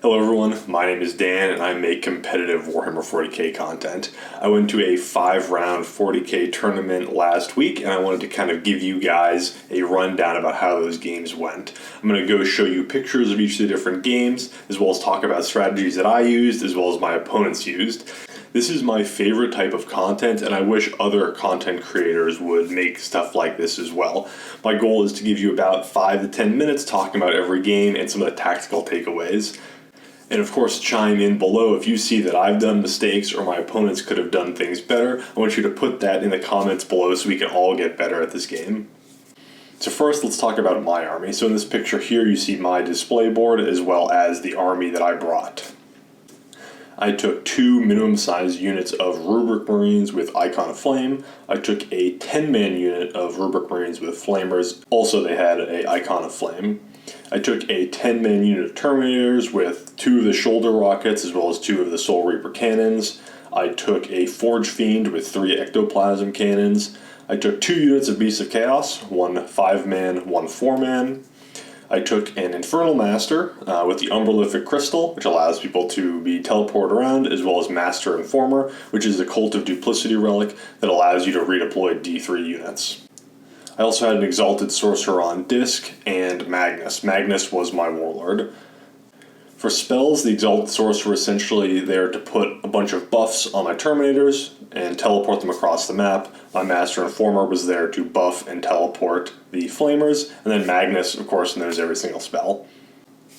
Hello everyone, my name is Dan and I make competitive Warhammer 40k content. I went to a 5-round 40k tournament last week and I wanted to kind of give you guys a rundown about how those games went. I'm going to go show you pictures of each of the different games, as well as talk about strategies that I used, as well as my opponents used. This is my favorite type of content, and I wish other content creators would make stuff like this as well. My goal is to give you about 5 to 10 minutes talking about every game and some of the tactical takeaways. And of course, chime in below if you see that I've done mistakes or my opponents could have done things better. I want you to put that in the comments below so we can all get better at this game. So first, let's talk about my army. So in this picture here, you see my display board as well as the army that I brought. I took 2 minimum size units of Rubric Marines with Icon of Flame. I took a 10-man unit of Rubric Marines with Flamers. Also, they had a Icon of Flame. I took a 10-man unit of Terminators with 2 of the shoulder rockets as well as 2 of the Soul Reaper cannons. I took a Forge Fiend with 3 Ectoplasm cannons. I took 2 units of Beasts of Chaos, 1 5-man, 1 4-man. I took an Infernal Master with the Umberlific Crystal, which allows people to be teleported around, as well as Master Informer, which is a Cult of Duplicity relic that allows you to redeploy D3 units. I also had an Exalted Sorcerer on disc, and Magnus. Magnus was my Warlord. For spells, the Exalted Sorcerer is essentially there to put a bunch of buffs on my Terminators and teleport them across the map. My Master Informer was there to buff and teleport the Flamers, and then Magnus, of course, knows every single spell.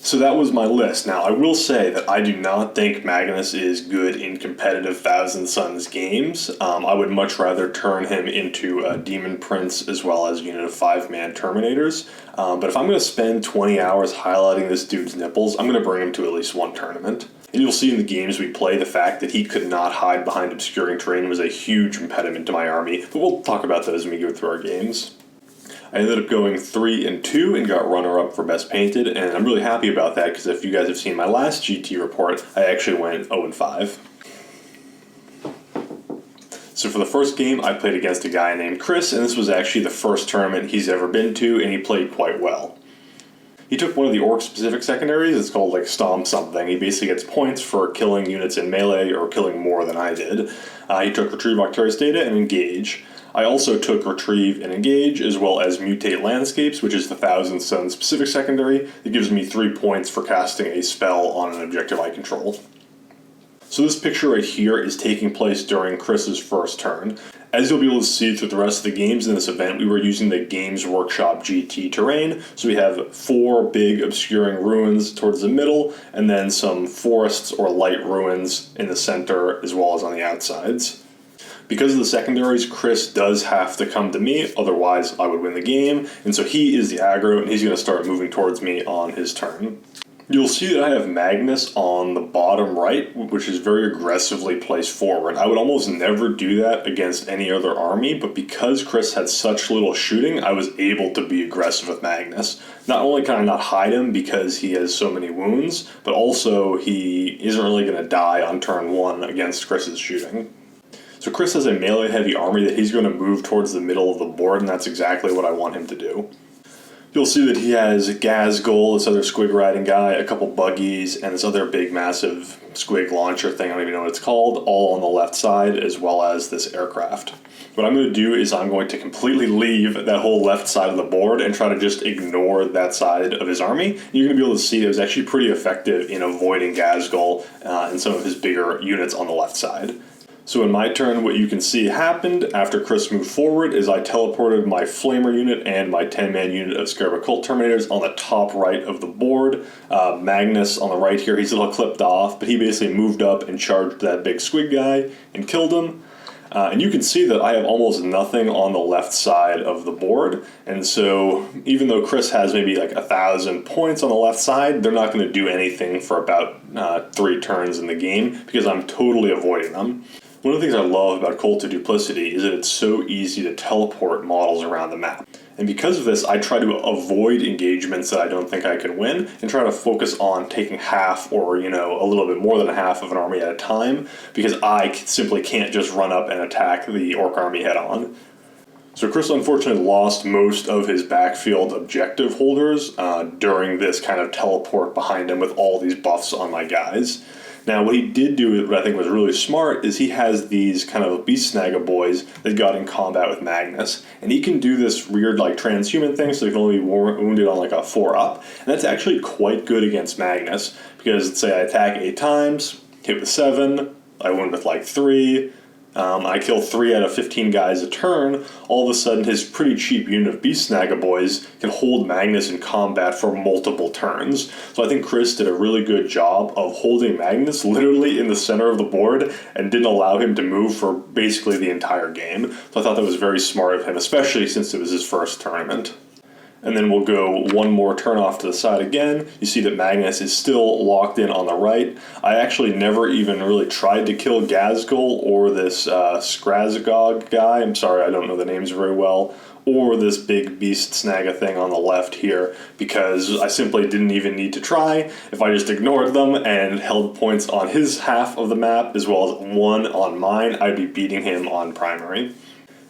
So that was my list. Now, I will say that I do not think Magnus is good in competitive Thousand Suns games. I would much rather turn him into a Demon Prince as well as a unit of 5-man Terminators. But if I'm going to spend 20 hours highlighting this dude's nipples, I'm going to bring him to at least one tournament. And you'll see in the games we play the fact that he could not hide behind obscuring terrain was a huge impediment to my army, but we'll talk about those when we go through our games. I ended up going 3-2 and got runner-up for Best Painted, and I'm really happy about that because if you guys have seen my last GT report, I actually went 0-5. So for the first game, I played against a guy named Chris, and this was actually the first tournament he's ever been to, and he played quite well. He took one of the Orks specific secondaries. It's called like Stomp something. He basically gets points for killing units in melee or killing more than I did. He took Retrieve Octarius Data and Engage. I also took Retrieve and Engage, as well as Mutate Landscapes, which is the Thousand Suns specific secondary. It gives me 3 points for casting a spell on an objective I control. So this picture right here is taking place during Chris's first turn. As you'll be able to see through the rest of the games in this event, we were using the Games Workshop GT terrain. So we have 4 big obscuring ruins towards the middle, and then some forests or light ruins in the center, as well as on the outsides. Because of the secondaries, Chris does have to come to me, otherwise I would win the game, and so he is the aggro, and he's going to start moving towards me on his turn. You'll see that I have Magnus on the bottom right, which is very aggressively placed forward. I would almost never do that against any other army, but because Chris had such little shooting, I was able to be aggressive with Magnus. Not only can I not hide him because he has so many wounds, but also he isn't really going to die on turn 1 against Chris's shooting. So Chris has a melee-heavy army that he's going to move towards the middle of the board, and that's exactly what I want him to do. You'll see that he has Gazgul, this other squig-riding guy, a couple buggies, and this other big, massive squig launcher thing, I don't even know what it's called, all on the left side, as well as this aircraft. What I'm going to do is I'm going to completely leave that whole left side of the board and try to just ignore that side of his army. You're going to be able to see that it was actually pretty effective in avoiding Gazgul and some of his bigger units on the left side. So in my turn, what you can see happened after Chris moved forward is I teleported my Flamer unit and my 10-man unit of Scarab Cult Terminators on the top right of the board. Magnus on the right here, he's a little clipped off, but he basically moved up and charged that big squig guy and killed him. And you can see that I have almost nothing on the left side of the board, and so even though Chris has maybe like 1,000 points on the left side, they're not going to do anything for about 3 turns in the game because I'm totally avoiding them. One of the things I love about Cult of Duplicity is that it's so easy to teleport models around the map. And because of this, I try to avoid engagements that I don't think I can win and try to focus on taking half or, a little bit more than half of an army at a time because I simply can't just run up and attack the Orc army head on. So Chris unfortunately lost most of his backfield objective holders during this kind of teleport behind him with all these buffs on my guys. Now, what he did do, what I think was really smart, is he has these kind of beast snagga boys that got in combat with Magnus. And he can do this weird, like, transhuman thing, so he can only be wounded on, like, a 4-up. And that's actually quite good against Magnus, because, let's say I attack 8 times, hit with 7, I wound with, like, 3, I kill 3 out of 15 guys a turn. All of a sudden, his pretty cheap unit of Beast Snagga boys can hold Magnus in combat for multiple turns. So I think Chris did a really good job of holding Magnus literally in the center of the board and didn't allow him to move for basically the entire game. So I thought that was very smart of him, especially since it was his first tournament. And then we'll go one more turn off to the side again. You see that Magnus is still locked in on the right. I actually never even really tried to kill Gazgul or this Skrazagog guy. I'm sorry, I don't know the names very well. Or this big beast snagga thing on the left here, because I simply didn't even need to try. If I just ignored them and held points on his half of the map as well as 1 on mine, I'd be beating him on primary.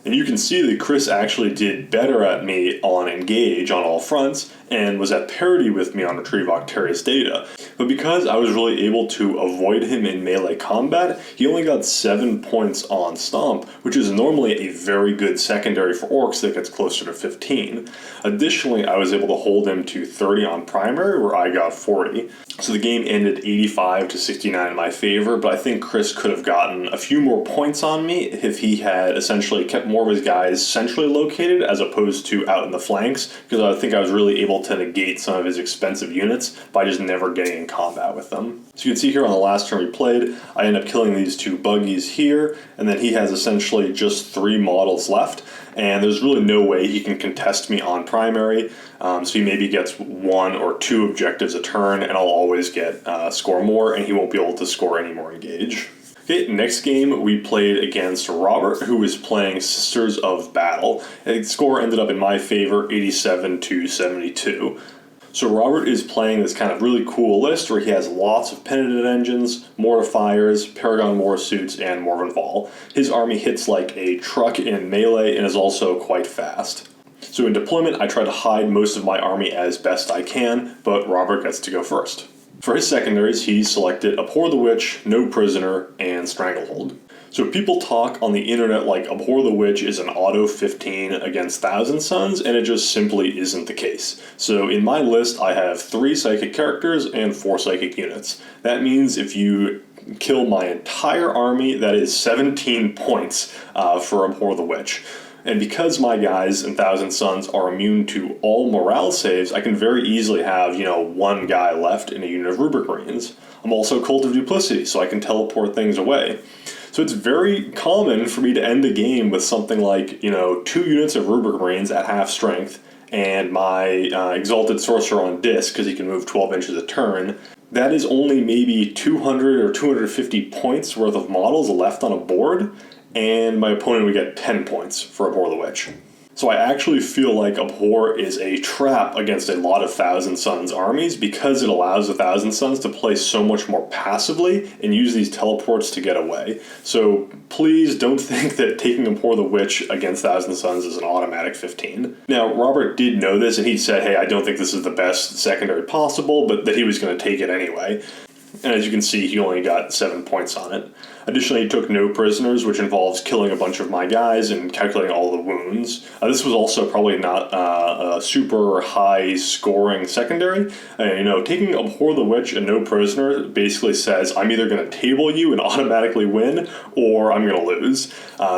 And you can see that Chris actually did better at me on Engage on all fronts, and was at parity with me on Retrieve Octarius data. But because I was really able to avoid him in melee combat, he only got 7 points on Stomp, which is normally a very good secondary for Orks that gets closer to 15. Additionally, I was able to hold him to 30 on primary, where I got 40. So the game ended 85 to 69 in my favor, but I think Chris could have gotten a few more points on me if he had essentially kept more of his guys centrally located as opposed to out in the flanks, because I think I was really able to negate some of his expensive units by just never getting in combat with them. So you can see here on the last turn we played, I end up killing these 2 buggies here, and then he has essentially just 3 models left, and there's really no way he can contest me on primary, so he maybe gets 1 or 2 objectives a turn, and I'll always get score more, and he won't be able to score any more Engage. Okay, next game we played against Robert, who was playing Sisters of Battle. And the score ended up in my favor, 87 to 72. So Robert is playing this kind of really cool list where he has lots of penitent engines, mortifiers, Paragon war suits, and Morvenval. His army hits like a truck in melee and is also quite fast. So in deployment, I try to hide most of my army as best I can, but Robert gets to go first. For his secondaries, he selected Abhor the Witch, No Prisoner, and Stranglehold. So people talk on the internet like Abhor the Witch is an auto 15 against Thousand Suns, and it just simply isn't the case. So in my list, I have 3 psychic characters and 4 psychic units. That means if you kill my entire army, that is 17 points for Abhor the Witch. And because my guys in Thousand Suns are immune to all morale saves, I can very easily have, 1 guy left in a unit of Rubric Marines. I'm also Cult of Duplicity, so I can teleport things away. So it's very common for me to end a game with something like, 2 units of Rubric Marines at half strength, and my Exalted Sorcerer on disc, because he can move 12 inches a turn. That is only maybe 200 or 250 points worth of models left on a board, and my opponent would get 10 points for Abhor the Witch. So I actually feel like Abhor is a trap against a lot of Thousand Suns armies because it allows the Thousand Suns to play so much more passively and use these teleports to get away. So please don't think that taking Abhor the Witch against Thousand Suns is an automatic 15. Now, Robert did know this, and he said, hey, I don't think this is the best secondary possible, but that he was going to take it anyway. And as you can see, he only got 7 points on it. Additionally, he took No Prisoners, which involves killing a bunch of my guys and calculating all the wounds. This was also probably not a super high scoring secondary. Taking Abhor the Witch and No Prisoner basically says I'm either going to table you and automatically win, or I'm going to lose.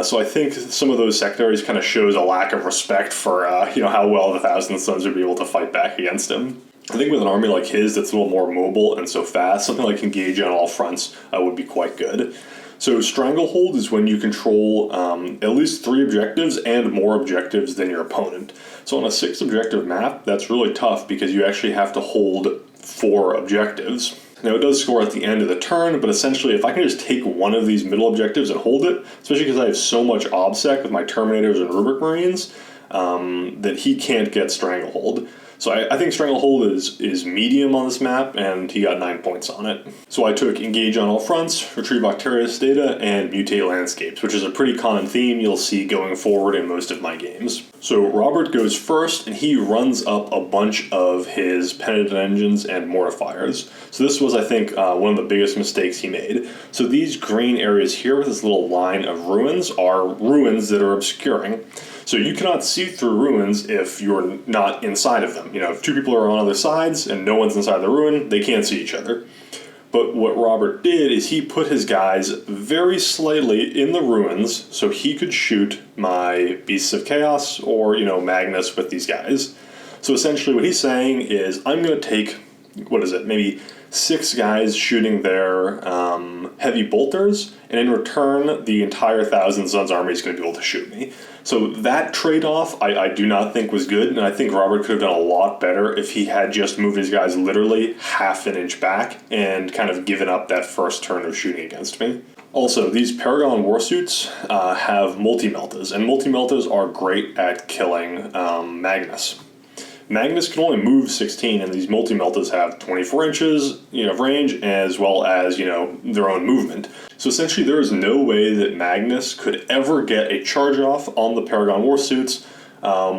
So I think some of those secondaries kind of shows a lack of respect for how well the Thousand Suns would be able to fight back against him. I think with an army like his that's a little more mobile and so fast, something like Engage on all fronts would be quite good. So Stranglehold is when you control at least 3 objectives and more objectives than your opponent. So on a 6 objective map, that's really tough because you actually have to hold 4 objectives. Now it does score at the end of the turn, but essentially if I can just take one of these middle objectives and hold it, especially because I have so much OBSEC with my Terminators and Rubric Marines, that he can't get Stranglehold. So I think Stranglehold is medium on this map, and he got 9 points on it. So I took Engage on All Fronts, Retrieve Octarius Data, and Mutate Landscapes, which is a pretty common theme you'll see going forward in most of my games. So Robert goes first, and he runs up a bunch of his Penitent Engines and Mortifiers. So this was, I think, one of the biggest mistakes he made. So these green areas here with this little line of ruins are ruins that are obscuring. So you cannot see through ruins if you're not inside of them. You know, if two people are on other sides and no one's inside the ruin, they can't see each other. But what Robert did is he put his guys very slightly in the ruins so he could shoot my Beasts of Chaos or, you know, Magnus with these guys. So essentially what he's saying is, I'm going to take, what is it, maybe 6 guys shooting their heavy bolters, and in return, the entire Thousand Suns army is going to be able to shoot me. So that trade-off I do not think was good, and I think Robert could have done a lot better if he had just moved his guys literally half an inch back and kind of given up that first turn of shooting against me. Also, these Paragon Warsuits have multi-meltas, and multi-meltas are great at killing Magnus. Magnus can only move 16, and these multi-meltas have 24 inches, of range, as well as, their own movement. So essentially there is no way that Magnus could ever get a charge off on the Paragon Warsuits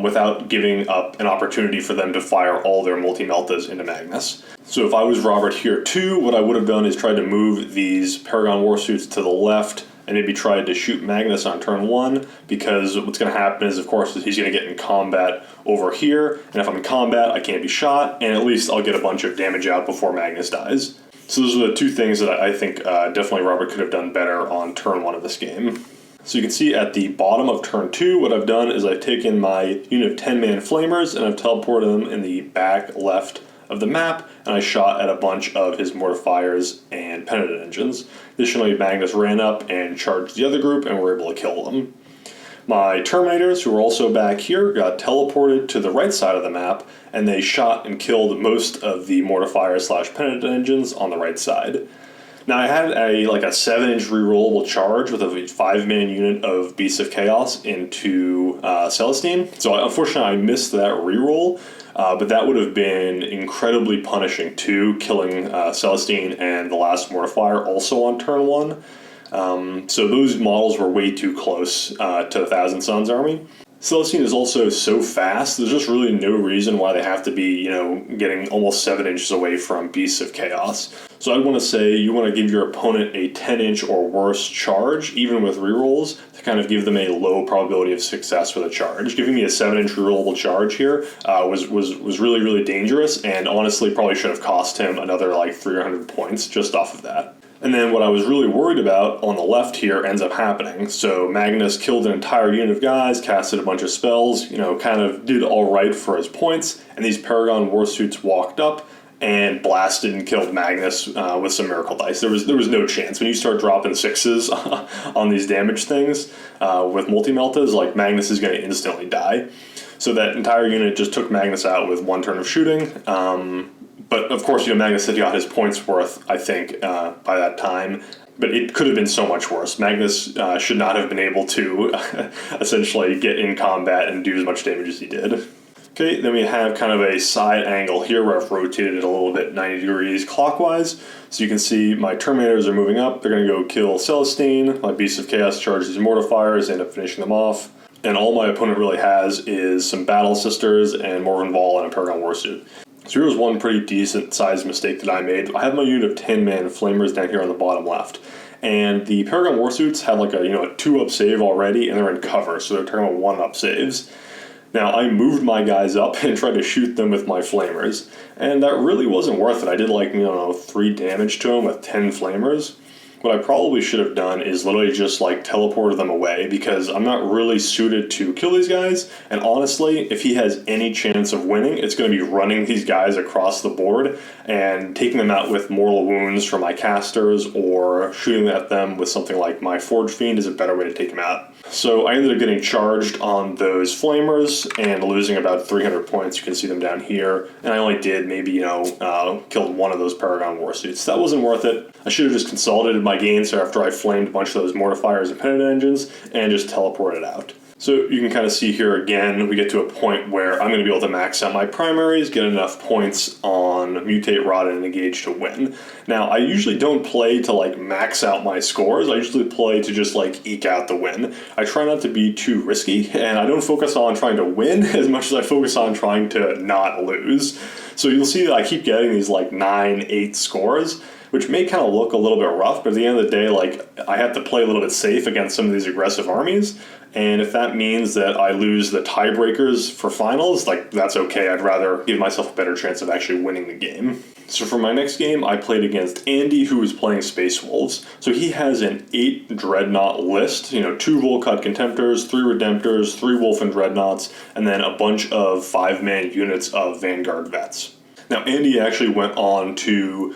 without giving up an opportunity for them to fire all their multi-meltas into Magnus. So if I was Robert here too, what I would have done is tried to move these Paragon Warsuits to the left and maybe tried to shoot Magnus on turn 1, because what's going to happen is, of course, he's going to get in combat over here, and if I'm in combat, I can't be shot, and at least I'll get a bunch of damage out before Magnus dies. So those are the 2 things that I think definitely Robert could have done better on turn 1 of this game. So you can see at the bottom of turn 2, what I've done is I've taken my unit of 10-man flamers, and I've teleported them in the back left of the map, and I shot at a bunch of his mortifiers and penitent engines. Additionally, Magnus ran up and charged the other group, and were able to kill them. My Terminators, who were also back here, got teleported to the right side of the map, and they shot and killed most of the mortifier/penitent engines on the right side. Now I had a 7-inch rerollable charge with a 5-man unit of Beasts of Chaos into Celestine, so unfortunately I missed that reroll. But that would have been incredibly punishing too, killing Celestine and the last Mortifier also on turn 1. So those models were way too close to the Thousand Suns army. Celestine is also so fast, there's just really no reason why they have to be, getting almost 7 inches away from Beasts of Chaos. So I'd want to say you want to give your opponent a 10-inch or worse charge, even with rerolls, to kind of give them a low probability of success with a charge. Giving me a 7-inch rerollable charge here was really, really dangerous, and honestly probably should have cost him another 300 points just off of that. And then what I was really worried about on the left here ends up happening. So Magnus killed an entire unit of guys, casted a bunch of spells, kind of did all right for his points, and these Paragon Warsuits walked up and blasted and killed Magnus with some Miracle Dice. There was no chance. When you start dropping 6s on these damage things with multi-meltas, Magnus is going to instantly die. So that entire unit just took Magnus out with 1 turn of shooting. But of course, Magnus had got his points worth, I think, by that time. But it could have been so much worse. Magnus should not have been able to essentially get in combat and do as much damage as he did. Okay, then we have kind of a side angle here where I've rotated it a little bit 90 degrees clockwise. So you can see my Terminators are moving up. They're going to go kill Celestine. My Beasts of Chaos charge these Mortifiers, end up finishing them off. And all my opponent really has is some Battle Sisters and Morgan Vol and a Paragon Warsuit. So here was one pretty decent sized mistake that I made. I have my unit of 10-man flamers down here on the bottom left. And the Paragon Warsuits had a 2-up save already, and they're in cover, so they're turning on 1-up saves. Now, I moved my guys up and tried to shoot them with my flamers, and that really wasn't worth it. I did 3 damage to them with 10 flamers. What I probably should have done is literally just teleported them away, because I'm not really suited to kill these guys, and honestly, if he has any chance of winning, it's going to be running these guys across the board and taking them out with mortal wounds from my casters, or shooting at them with something like my Forge Fiend is a better way to take them out. So I ended up getting charged on those flamers and losing about 300 points. You can see them down here. And I only did maybe, killed 1 of those Paragon Warsuits. That wasn't worth it. I should have just consolidated my gains after I flamed a bunch of those Mortifiers and Penitent Engines and just teleported out. So you can kind of see here again, we get to a point where I'm going to be able to max out my primaries, get enough points on Mutate, Rot, and Engage to win. Now, I usually don't play to like max out my scores. I usually play to just like eke out the win. I try not to be too risky, and I don't focus on trying to win as much as I focus on trying to not lose. So you'll see that I keep getting these like 9, 8 scores, which may kind of look a little bit rough, but at the end of the day, like, I have to play a little bit safe against some of these aggressive armies, and if that means that I lose the tiebreakers for finals, like, that's okay. I'd rather give myself a better chance of actually winning the game. So for my next game, I played against Andy, who was playing Space Wolves. So he has an 8 Dreadnought list, 2 Volkite Contemptors, 3 Redemptors, 3 Wolf and Dreadnoughts, and then a bunch of 5-man units of Vanguard Vets. Now, Andy actually went on to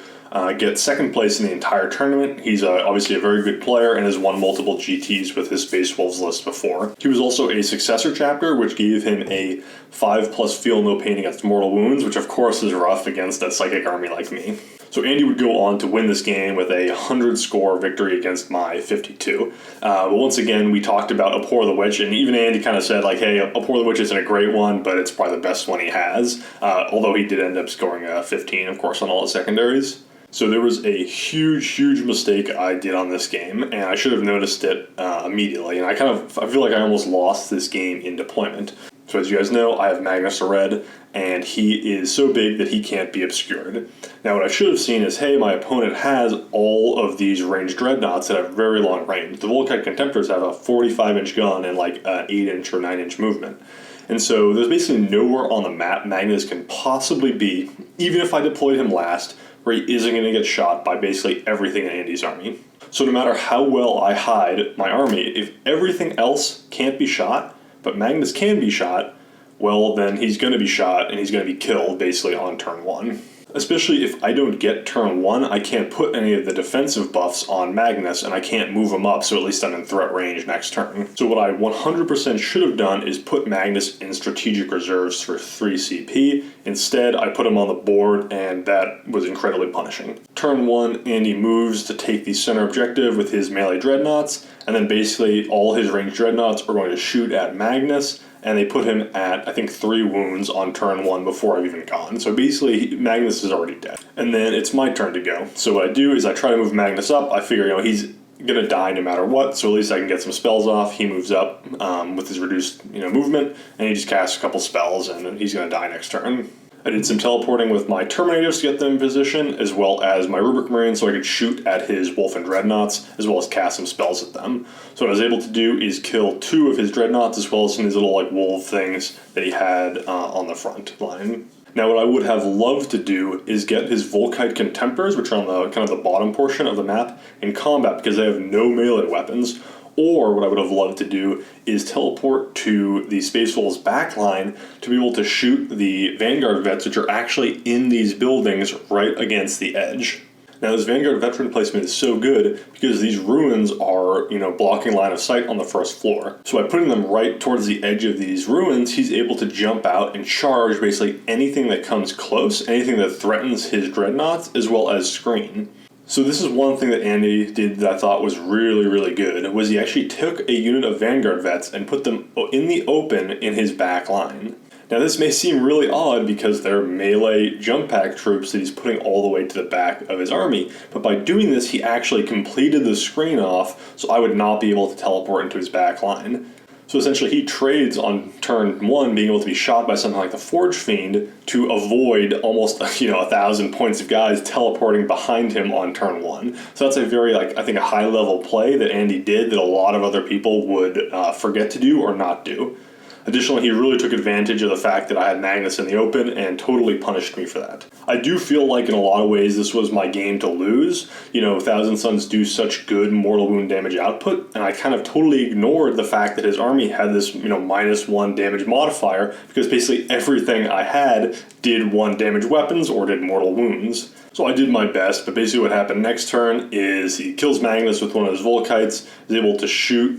get second place in the entire tournament. He's obviously a very good player and has won multiple GTs with his Space Wolves list before. He was also a successor chapter, which gave him a 5+ feel no pain against mortal wounds, which of course is rough against a psychic army like me. So Andy would go on to win this game with a 100-score victory against my 52. But once again, we talked about Abhor the Witch, and even Andy kind of said, like, hey, Abhor the Witch isn't a great one, but it's probably the best one he has, although he did end up scoring a 15, of course, on all the secondaries. So there was a huge mistake I did on this game, and I should have noticed it immediately, and I feel like I almost lost this game in deployment. So as you guys know, I have Magnus the Red, and he is so big that he can't be obscured. Now what I should have seen is, hey, my opponent has all of these ranged dreadnoughts that have very long range. The Volkite Contemptors have a 45-inch gun and like an 8-inch or 9-inch movement. And so there's basically nowhere on the map Magnus can possibly be, even if I deployed him last, where he isn't going to get shot by basically everything in Andy's army. So no matter how well I hide my army, if everything else can't be shot, but Magnus can be shot, well, then he's going to be shot and he's going to be killed basically on turn 1. Especially if I don't get turn 1, I can't put any of the defensive buffs on Magnus, and I can't move him up, so at least I'm in threat range next turn. So what I 100% should have done is put Magnus in strategic reserves for 3 CP. Instead, I put him on the board, and that was incredibly punishing. Turn 1, Andy moves to take the center objective with his melee dreadnoughts, and then basically all his ranged dreadnoughts are going to shoot at Magnus, and they put him at, I think, 3 wounds on turn 1 before I've even gone. So basically, Magnus is already dead. And then it's my turn to go. So what I do is I try to move Magnus up. I figure, he's going to die no matter what, so at least I can get some spells off. He moves up with his reduced movement, and he just casts a couple spells, and he's going to die next turn. I did some teleporting with my Terminators to get them in position, as well as my Rubric Marine so I could shoot at his Wolf and Dreadnoughts, as well as cast some spells at them. So what I was able to do is kill 2 of his Dreadnoughts, as well as some of these little wolf things that he had on the front line. Now what I would have loved to do is get his Volkite Contemptors, which are on the kind of the bottom portion of the map, in combat because they have no melee weapons. Or what I would have loved to do is teleport to the Space Wolves backline to be able to shoot the Vanguard Vets, which are actually in these buildings right against the edge. Now this Vanguard Veteran placement is so good because these ruins are, blocking line of sight on the first floor. So by putting them right towards the edge of these ruins, he's able to jump out and charge basically anything that comes close, anything that threatens his dreadnoughts, as well as screen. So this is one thing that Andy did that I thought was really good, was he actually took a unit of Vanguard Vets and put them in the open in his back line. Now this may seem really odd because they're melee jump pack troops that he's putting all the way to the back of his army, but by doing this he actually completed the screen off so I would not be able to teleport into his back line. So essentially he trades on turn 1 being able to be shot by something like the Forge Fiend to avoid almost 1,000 points of guys teleporting behind him on turn 1. So that's a very I think a high level play that Andy did that a lot of other people would forget to do or not do. Additionally, he really took advantage of the fact that I had Magnus in the open and totally punished me for that. I do feel like in a lot of ways this was my game to lose. Thousand Suns do such good mortal wound damage output, and I kind of totally ignored the fact that his army had this, -1 damage modifier, because basically everything I had did 1 damage weapons or did mortal wounds. So I did my best, but basically what happened next turn is he kills Magnus with one of his Volkites, is able to shoot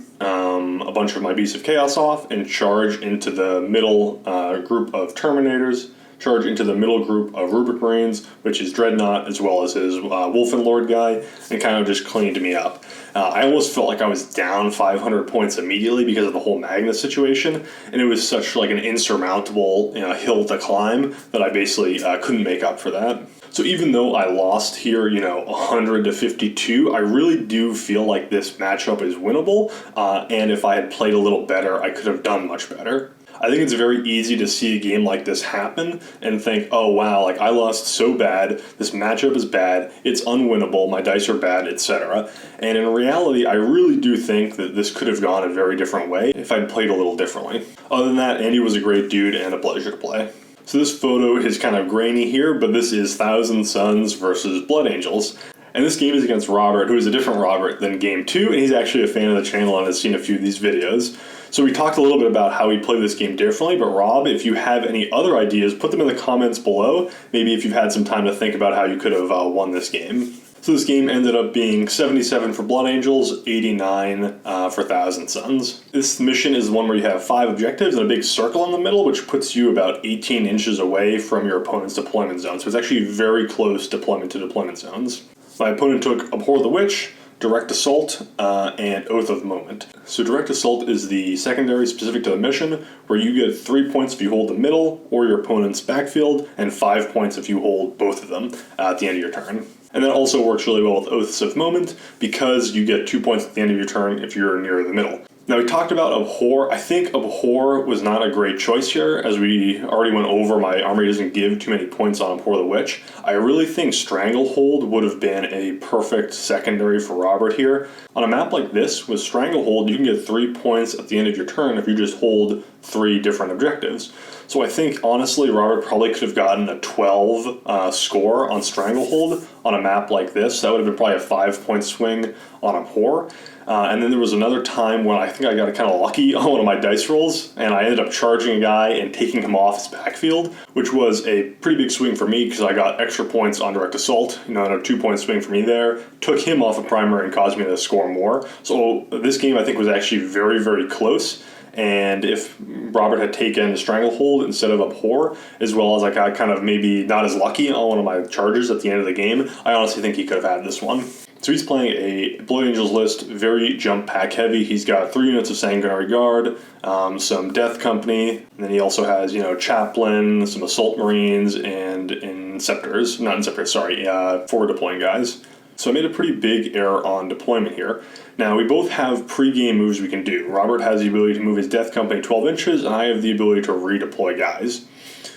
a bunch of my Beasts of Chaos off and charge into the middle group of Terminators, charge into the middle group of Rubric Marines, which is Dreadnought as well as his Wolfenlord guy, and kind of just cleaned me up. I almost felt like I was down 500 points immediately because of the whole Magnus situation, and it was such like an insurmountable hill to climb that I basically couldn't make up for that. So even though I lost here, 100 to 52, I really do feel like this matchup is winnable, and if I had played a little better, I could have done much better. I think it's very easy to see a game like this happen and think, oh wow, like I lost so bad, this matchup is bad, it's unwinnable, my dice are bad, etc. And in reality, I really do think that this could have gone a very different way if I'd played a little differently. Other than that, Andy was a great dude and a pleasure to play. So this photo is kind of grainy here, but this is Thousand Suns versus Blood Angels. And this game is against Robert, who is a different Robert than Game 2, and he's actually a fan of the channel and has seen a few of these videos. So we talked a little bit about how we play this game differently, but Rob, if you have any other ideas, put them in the comments below, maybe if you've had some time to think about how you could have won this game. So this game ended up being 77 for Blood Angels, 89 for Thousand Suns. This mission is one where you have 5 objectives and a big circle in the middle, which puts you about 18 inches away from your opponent's deployment zone. So it's actually very close deployment to deployment zones. My opponent took Abhor the Witch, Direct Assault, and Oath of Moment. So Direct Assault is the secondary specific to the mission, where you get 3 points if you hold the middle or your opponent's backfield, and 5 points if you hold both of them at the end of your turn. And that also works really well with Oaths of Moment, because you get 2 points at the end of your turn if you're near the middle. Now we talked about Abhor. I think Abhor was not a great choice here, as we already went over. My army doesn't give too many points on Abhor the Witch. I really think Stranglehold would have been a perfect secondary for Robert here. On a map like this, with Stranglehold, you can get 3 points at the end of your turn if you just hold 3 different objectives. So I think, honestly, Robert probably could have gotten a 12 score on Stranglehold on a map like this. That would have been probably a 5-point swing on Abhor. And then there was another time when I think I got kind of lucky on one of my dice rolls, and I ended up charging a guy and taking him off his backfield, which was a pretty big swing for me because I got extra points on Direct Assault, and a 2-point swing for me there, took him off a primary and caused me to score more. So this game I think was actually very, very close. And if Robert had taken Stranglehold instead of Abhor, as well as I got kind of maybe not as lucky on one of my charges at the end of the game, I honestly think he could have had this one. So he's playing a Blood Angels list, very jump pack heavy. He's got 3 units of Sanguinary Guard, some Death Company, and then he also has, Chaplain, some Assault Marines, and forward deploying guys. So I made a pretty big error on deployment here. Now, we both have pre-game moves we can do. Robert has the ability to move his Death Company 12 inches, and I have the ability to redeploy guys.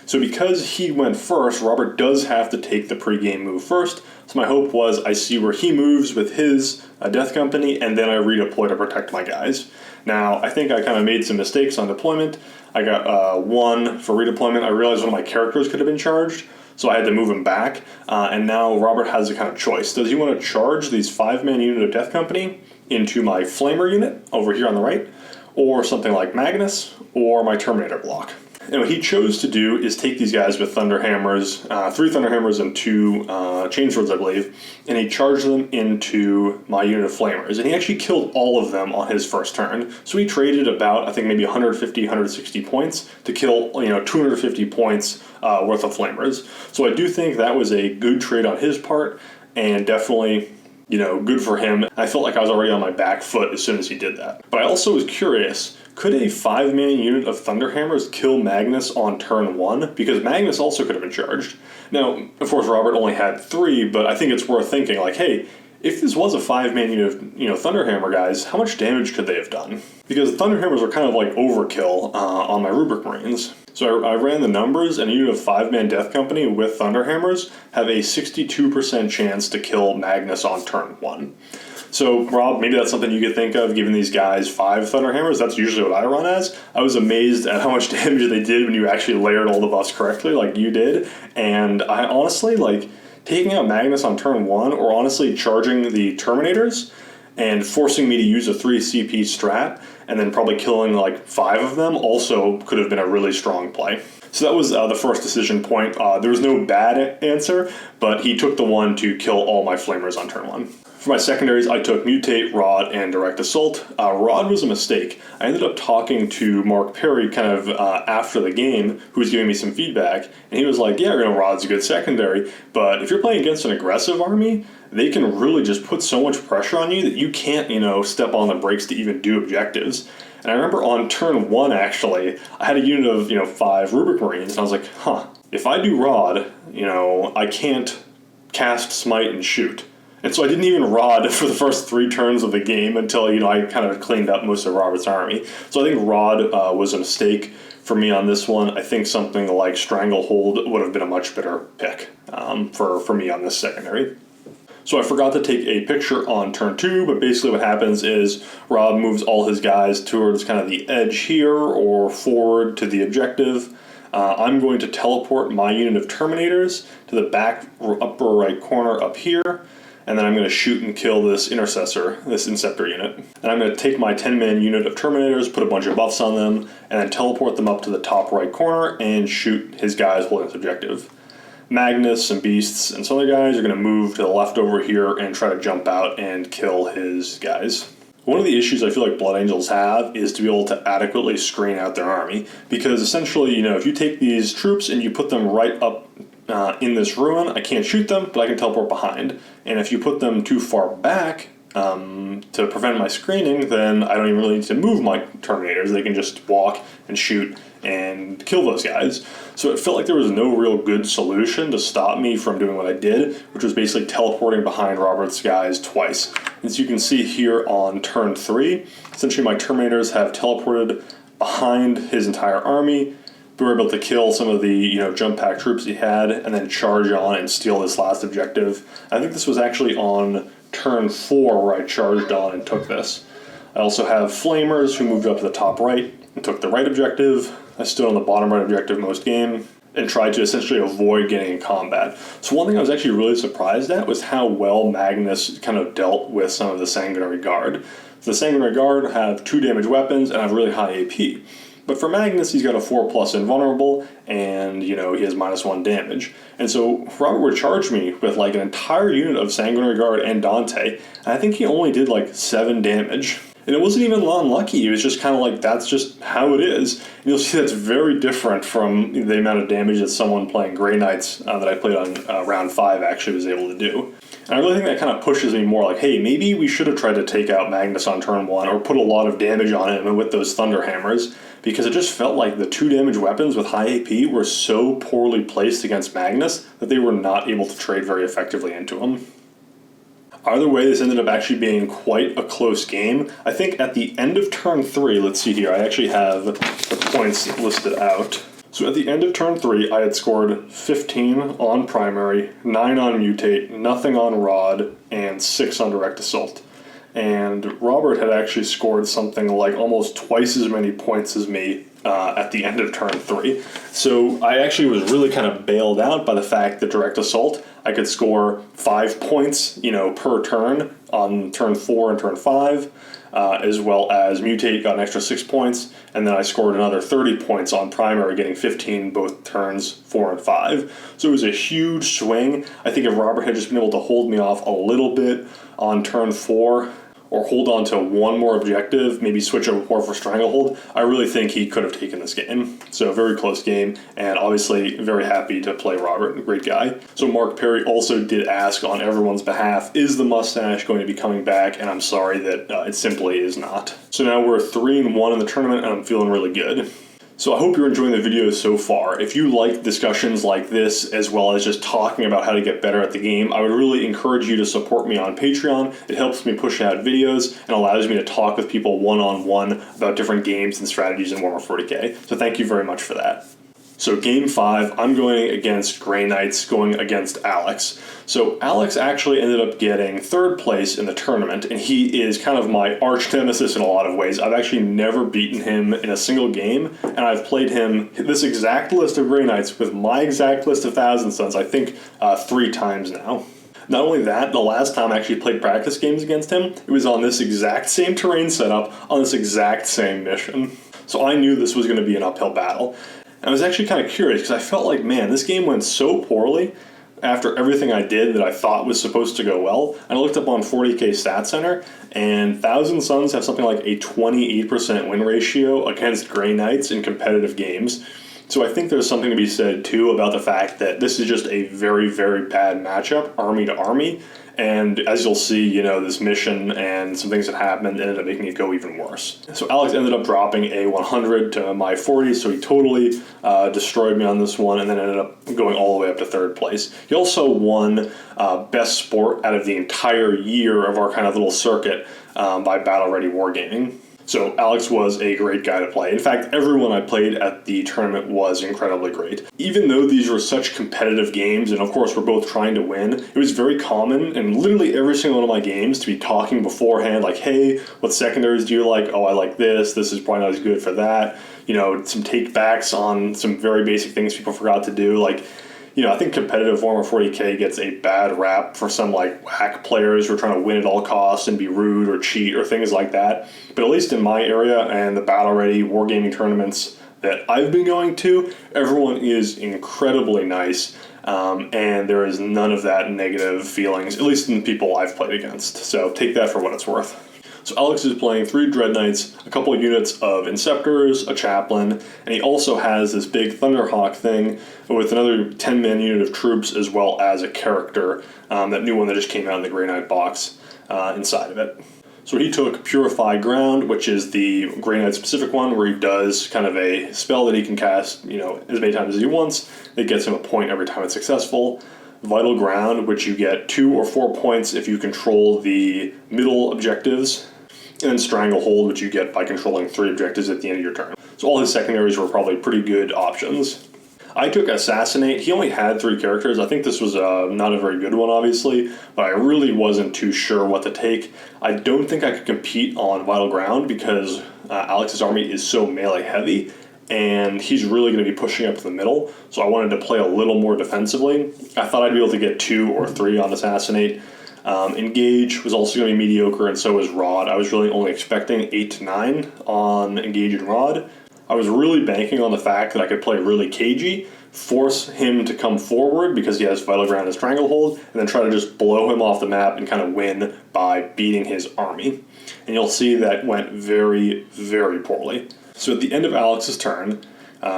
So because he went first, Robert does have to take the pre-game move first. So my hope was I see where he moves with his Death Company, and then I redeploy to protect my guys. Now, I think I kind of made some mistakes on deployment. I got 1 for redeployment. I realized one of my characters could have been charged, so I had to move him back. And now Robert has a kind of choice. Does he want to charge these 5-man unit of Death Company into my Flamer unit over here on the right, or something like Magnus, or my Terminator block? And what he chose to do is take these guys with Thunder Hammers, 3 Thunder Hammers and 2 Chainswords, I believe, and he charged them into my unit of Flamers. And he actually killed all of them on his first turn. So he traded about, I think, maybe 150, 160 points to kill, 250 points worth of Flamers. So I do think that was a good trade on his part, and definitely, good for him. I felt like I was already on my back foot as soon as he did that. But I also was curious, could a 5-man unit of Thunderhammers kill Magnus on turn 1? Because Magnus also could have been charged. Now, of course, Robert only had 3, but I think it's worth thinking, like, hey, if this was a 5-man unit of, Thunderhammer guys, how much damage could they have done? Because Thunderhammers were kind of like overkill on my Rubric Marines. So I ran the numbers, and a unit of 5-man Death Company with Thunderhammers have a 62% chance to kill Magnus on turn 1. So, Rob, maybe that's something you could think of, giving these guys 5 Thunderhammers. That's usually what I run as. I was amazed at how much damage they did when you actually layered all the buffs correctly, like you did. And I honestly, taking out Magnus on turn 1, or honestly charging the Terminators and forcing me to use a 3 CP strat, and then probably killing 5 of them, also could have been a really strong play. So that was the first decision point. There was no bad answer, but he took the one to kill all my flamers on turn 1. For my secondaries, I took Mutate, Rod, and Direct Assault. Rod was a mistake. I ended up talking to Mark Perry kind of after the game, who was giving me some feedback, and he was like, yeah, Rod's a good secondary, but if you're playing against an aggressive army, they can really just put so much pressure on you that you can't, step on the brakes to even do objectives. And I remember on turn 1, actually, I had a unit of, 5 Rubric Marines, and I was like, if I do Rod, I can't cast Smite and shoot. And so I didn't even Rod for the first 3 turns of the game until, I kind of cleaned up most of Robert's army. So I think Rod was a mistake for me on this one. I think something like Stranglehold would have been a much better pick for me on this secondary. So I forgot to take a picture on turn 2, but basically what happens is Rob moves all his guys towards kind of the edge here or forward to the objective. I'm going to teleport my unit of Terminators to the back upper right corner up here, and then I'm going to shoot and kill this Intercessor, this Inceptor unit. And I'm going to take my 10-man unit of Terminators, put a bunch of buffs on them, and then teleport them up to the top right corner and shoot his guys holding this objective. Magnus and Beasts and some other guys are going to move to the left over here and try to jump out and kill his guys. One of the issues I feel like Blood Angels have is to be able to adequately screen out their army, because essentially, if you take these troops and you put them right up in this ruin, I can't shoot them, but I can teleport behind. And if you put them too far back to prevent my screening, then I don't even really need to move my Terminators. They can just walk and shoot and kill those guys. So it felt like there was no real good solution to stop me from doing what I did, which was basically teleporting behind Robert's guys twice. As you can see here on turn 3, essentially my Terminators have teleported behind his entire army. We were able to kill some of the jump pack troops he had, and then charge on and steal this last objective. I think this was actually on turn 4 where I charged on and took this. I also have Flamers who moved up to the top right and took the right objective. I stood on the bottom right objective most game and tried to essentially avoid getting in combat. So one thing I was actually really surprised at was how well Magnus kind of dealt with some of the Sanguinary Guard. So the Sanguinary Guard have 2 damage weapons and have really high AP. But for Magnus, he's got a 4+ invulnerable, and, he has -1 damage. And so Robert would charge me with, an entire unit of Sanguinary Guard and Dante, and I think he only did, 7 damage. And it wasn't even unlucky, it was just kind of that's just how it is. And you'll see that's very different from the amount of damage that someone playing Grey Knights that I played on round 5 actually was able to do. And I really think that kind of pushes me more hey, maybe we should have tried to take out Magnus on turn 1 or put a lot of damage on him with those Thunder Hammers, because it just felt like the 2 damage weapons with high AP were so poorly placed against Magnus that they were not able to trade very effectively into him. Either way, this ended up actually being quite a close game. I think at the end of turn 3, let's see here, I actually have the points listed out. So at the end of turn 3, I had scored 15 on primary, 9 on mutate, nothing on rod, and 6 on direct assault. And Robert had actually scored something almost twice as many points as me at the end of turn 3. So I actually was really kind of bailed out by the fact that direct assault, I could score 5 points, per turn on turn 4 and turn 5, as well as mutate got an extra 6 points, and then I scored another 30 points on primary, getting 15 both turns 4 and 5. So it was a huge swing. I think if Robert had just been able to hold me off a little bit on turn 4, or hold on to one more objective, maybe switch over more for Stranglehold, I really think he could have taken this game. So very close game, and obviously very happy to play Robert, great guy. So Mark Perry also did ask on everyone's behalf, is the mustache going to be coming back? And I'm sorry that it simply is not. So now we're 3-1 in the tournament, and I'm feeling really good. So I hope you're enjoying the video so far. If you like discussions like this, as well as just talking about how to get better at the game, I would really encourage you to support me on Patreon. It helps me push out videos and allows me to talk with people one-on-one about different games and strategies in Warhammer 40k. So thank you very much for that. So game 5, I'm going against Grey Knights, going against Alex. So Alex actually ended up getting 3rd place in the tournament, and he is kind of my arch nemesis in a lot of ways. I've actually never beaten him in a single game, and I've played him this exact list of Grey Knights with my exact list of Thousand Sons, I think 3 times now. Not only that, the last time I actually played practice games against him, it was on this exact same terrain setup, on this exact same mission. So I knew this was going to be an uphill battle. And I was actually kind of curious because I felt like, man, this game went so poorly after everything I did that I thought was supposed to go well. And I looked up on 40k Stat Center, and Thousand Suns have something like a 28% win ratio against Grey Knights in competitive games. So I think there's something to be said, too, about the fact that this is just a very, very bad matchup, army to army. And as you'll see, you know, this mission and some things that happened ended up making it go even worse. So Alex ended up dropping a 100 to my 40, so he totally destroyed me on this one, and then ended up going all the way up to third place. He also won Best Sport out of the entire year of our kind of little circuit by Battle Ready Wargaming. So Alex was a great guy to play. In fact, everyone I played at the tournament was incredibly great. Even though these were such competitive games, and of course we're both trying to win, it was very common in literally every single one of my games to be talking beforehand, like, hey, what secondaries do you like? Oh, I like this is probably not as good for that. You know, some take-backs on some very basic things people forgot to do, like, you know, I think competitive Warhammer 40k gets a bad rap for some, like, whack players who are trying to win at all costs and be rude or cheat or things like that. But at least in my area and the Battle Ready Wargaming tournaments that I've been going to, everyone is incredibly nice, and there is none of that negative feelings, at least in the people I've played against. So take that for what it's worth. So Alex is playing 3 Dread Knights, a couple of units of Inceptors, a Chaplain, and he also has this big Thunderhawk thing with another 10-man unit of troops as well as a character, that new one that just came out in the Grey Knight box inside of it. So he took Purify Ground, which is the Grey Knight specific one where he does kind of a spell that he can cast, you know, as many times as he wants. It gets him a point every time it's successful. Vital Ground, which you get 2 or 4 points if you control the middle objectives. And then Stranglehold, which you get by controlling 3 objectives at the end of your turn. So all his secondaries were probably pretty good options. I took Assassinate. He only had 3 characters. I think this was not a very good one, obviously, but I really wasn't too sure what to take. I don't think I could compete on Vital Ground because Alex's army is so melee heavy, and he's really going to be pushing up to the middle, so I wanted to play a little more defensively. I thought I'd be able to get 2 or 3 on Assassinate. Engage was also going to be mediocre, and so was Rod. I was really only expecting 8 to 9 on Engage and Rod. I was really banking on the fact that I could play really cagey, force him to come forward because he has Vital Ground and Stranglehold, and then try to just blow him off the map and kind of win by beating his army. And you'll see that went very, very poorly. So at the end of Alex's turn,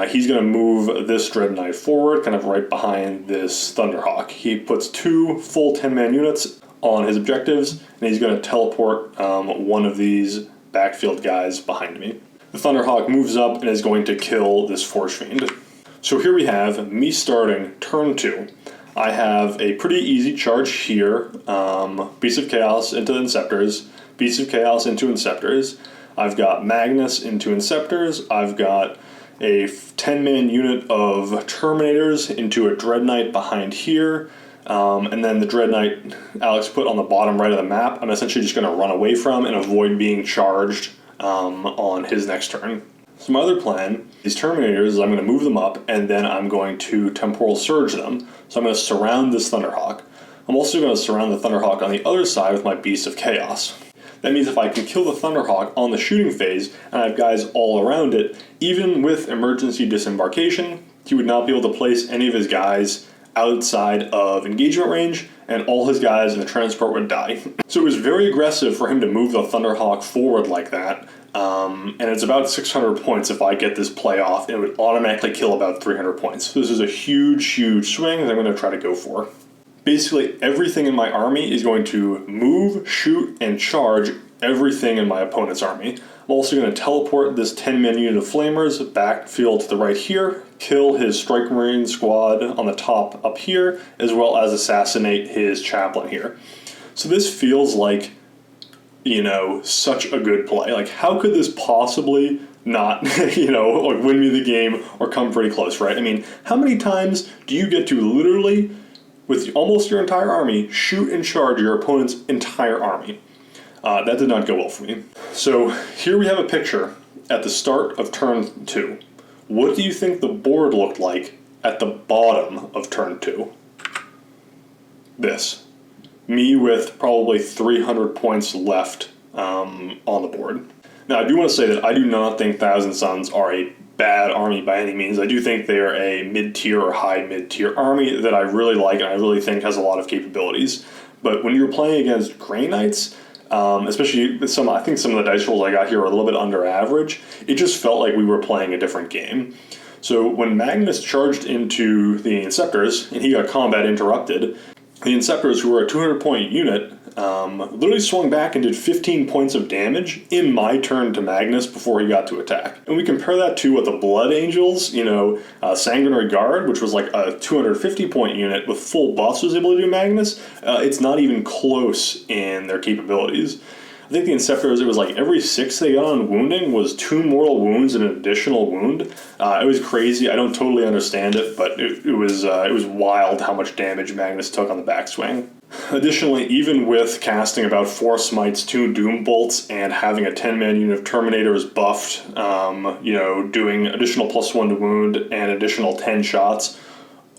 he's going to move this Dread Knight forward, kind of right behind this Thunderhawk. He puts 2 full 10-man units on his objectives, and he's going to teleport one of these backfield guys behind me. The Thunderhawk moves up and is going to kill this Force Fiend. So here we have me starting turn 2. I have a pretty easy charge here. Beast of Chaos into Inceptors, Beast of Chaos into Inceptors. I've got Magnus into Inceptors. I've got a 10-man unit of Terminators into a Dread Knight behind here. And then the Dread Knight Alex put on the bottom right of the map, I'm essentially just going to run away from and avoid being charged on his next turn. So my other plan, these Terminators, is I'm going to move them up, and then I'm going to Temporal Surge them. So I'm going to surround this Thunderhawk. I'm also going to surround the Thunderhawk on the other side with my Beast of Chaos. That means if I can kill the Thunderhawk on the shooting phase, and I have guys all around it, even with emergency disembarkation, he would not be able to place any of his guys outside of engagement range, and all his guys in the transport would die. So it was very aggressive for him to move the Thunderhawk forward like that, and it's about 600 points if I get this play off, and it would automatically kill about 300 points. So this is a huge, huge swing that I'm going to try to go for. Basically, everything in my army is going to move, shoot, and charge everything in my opponent's army. I'm also going to teleport this 10-man unit of Flamers backfield to the right here, kill his Strike Marine squad on the top up here, as well as assassinate his Chaplain here. So this feels like, you know, such a good play. Like, how could this possibly not, you know, like win me the game or come pretty close, right? I mean, how many times do you get to literally, with almost your entire army, shoot and charge your opponent's entire army? That did not go well for me. So here we have a picture at the start of turn 2. What do you think the board looked like at the bottom of turn 2? This. Me with probably 300 points left on the board. Now, I do want to say that I do not think Thousand Suns are a bad army by any means. I do think they're a mid-tier or high mid-tier army that I really like and I really think has a lot of capabilities. But when you're playing against Grey Knights, especially with I think some of the dice rolls I got here are a little bit under average, it just felt like we were playing a different game. So when Magnus charged into the Inceptors and he got combat interrupted, the Inceptors, who were a 200-point unit, literally swung back and did 15 points of damage in my turn to Magnus before he got to attack. And we compare that to what the Blood Angels, Sanguinary Guard, which was like a 250-point unit with full buffs, was able to do Magnus. It's not even close in their capabilities. I think the Inceptors, it was like every 6 they got on wounding was 2 mortal wounds and an additional wound. It was crazy. I don't totally understand it, but it was wild how much damage Magnus took on the backswing. Additionally, even with casting about 4 smites, 2 doom bolts, and having a 10-man unit of Terminators buffed, doing additional +1 to wound and additional 10 shots,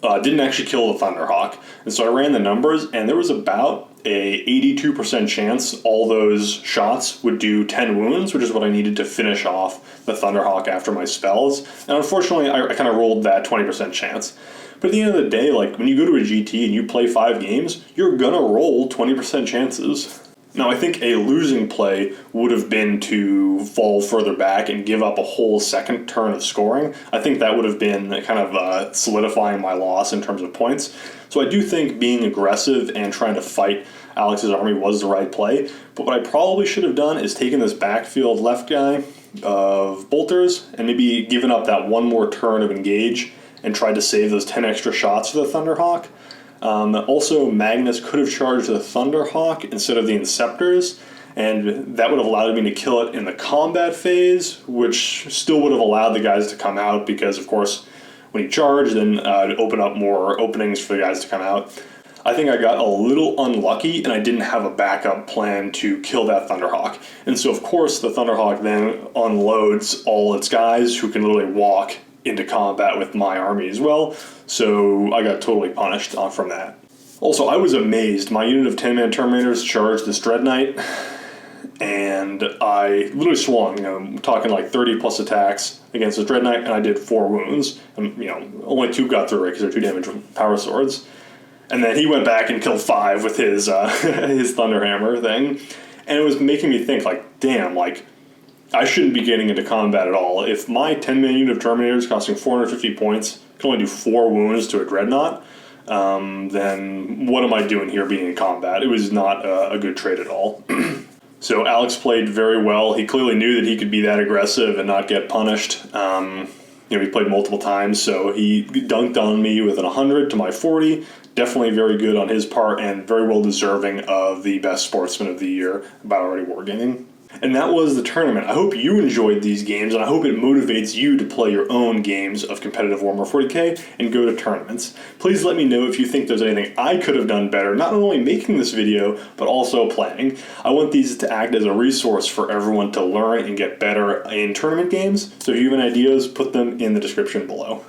didn't actually kill the Thunderhawk. And so I ran the numbers, and there was about a 82% chance all those shots would do 10 wounds, which is what I needed to finish off the Thunderhawk after my spells. And unfortunately, I kind of rolled that 20% chance. But at the end of the day, like when you go to a GT and you play 5 games, you're gonna roll 20% chances. Now, I think a losing play would have been to fall further back and give up a whole second turn of scoring. I think that would have been kind of solidifying my loss in terms of points. So I do think being aggressive and trying to fight Alex's army was the right play. But what I probably should have done is taken this backfield left guy of bolters and maybe given up that one more turn of engage and tried to save those 10 extra shots for the Thunderhawk. Also, Magnus could have charged the Thunderhawk instead of the Inceptors, and that would have allowed me to kill it in the combat phase, which still would have allowed the guys to come out because, of course, when you charge, then open up more openings for the guys to come out. I think I got a little unlucky, and I didn't have a backup plan to kill that Thunderhawk. And so, of course, the Thunderhawk then unloads all its guys who can literally walk into combat with my army as well, so I got totally punished from that. Also, I was amazed. My unit of 10-man Terminators charged this Dread Knight, and I literally swung, I'm talking like 30 plus attacks against this Dread Knight, and I did 4 wounds. And, only 2 got through it because they're 2 damage with power swords. And then he went back and killed 5 with his his Thunderhammer thing, and it was making me think, like, damn, like, I shouldn't be getting into combat at all. If my 10-man unit of Terminators costing 450 points can only do 4 wounds to a Dreadnought, then what am I doing here being in combat? It was not a good trade at all. So Alex played very well. He clearly knew that he could be that aggressive and not get punished. He played multiple times, so he dunked on me with an 100 to my 40. Definitely very good on his part and very well deserving of the Best Sportsman of the Year, Battle Ready Wargaming. And that was the tournament. I hope you enjoyed these games, and I hope it motivates you to play your own games of competitive Warhammer 40k and go to tournaments. Please let me know if you think there's anything I could have done better, not only making this video, but also playing. I want these to act as a resource for everyone to learn and get better in tournament games, so if you have any ideas, put them in the description below.